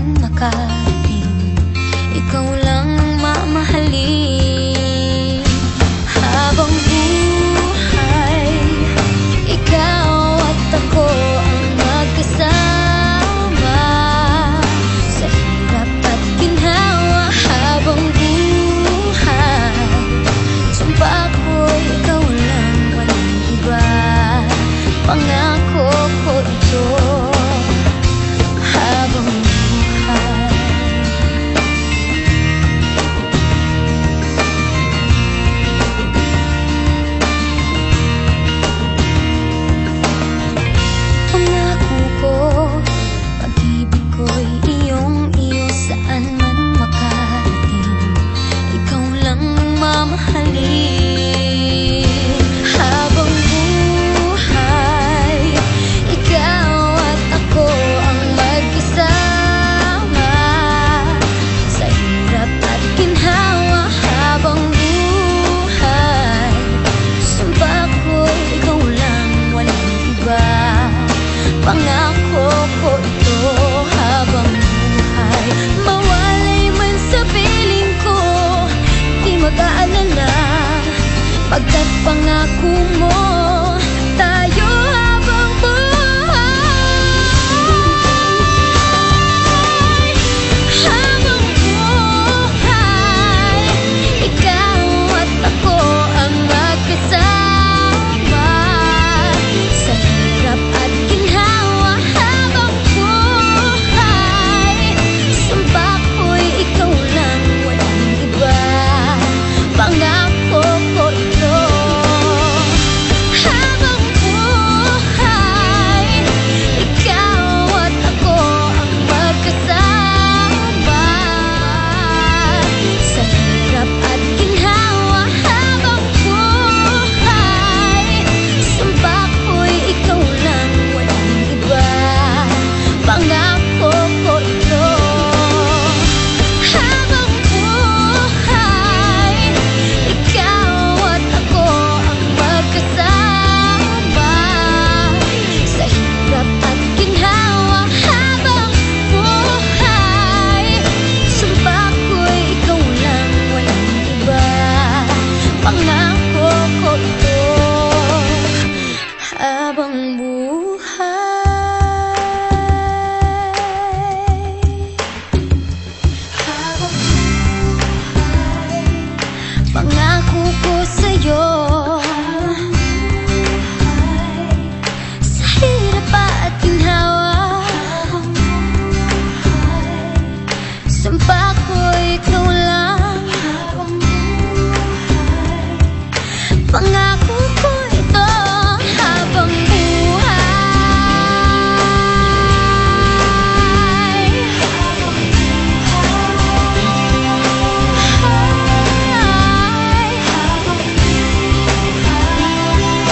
man makarating, ikaw lang ang mamahalin. Habang buhay, ikaw at ako ang magkasama sa hirap at ginhawa. Habang buhay, sumpa ko'y ikaw lang, walang iba. Pangako ko ito. Habang buhay, pangako ko, pag-ibig ko'y iyong-iyo saan man makarating, ikaw lang ang mamahalin. Habang buhay, ikaw at ako ang magkasama sa hirap at ginhawa. Habang buhay, sumpa ko, ikaw lang, walang iba. Pangako ko ito. Habang buhay, mawalay man sa piling ko, di mag-aalala, pagkat pangako mo tayo. Habang buhay, habang buhay, ikaw at ako ang magkasama sa hirap at ginhawa. Habang buhay, sumpa ko'y ikaw lang, walang iba. Pangako ko ito. Habang buhay, ikaw at ako ang magkasama sa hirap at ginhawa. Habang buhay, sumpa ko'y ikaw lang, walang iba. Pangako ko ito. Habang buhay, ikaw at ako ang magkasama sa hirap at ginhawa. Habang buhay, sumpa ko'y ikaw lang, walang iba. Pangako ko ito. Habang buhay, habang buhay, pangako ko sa'yo. Sa hirap at ginhawa, sumpa ko'y ikaw lang. Pangako ko ito. Habang buhay,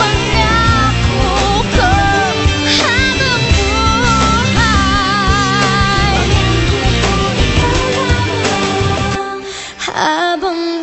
pangako ko. Habang buhay, habang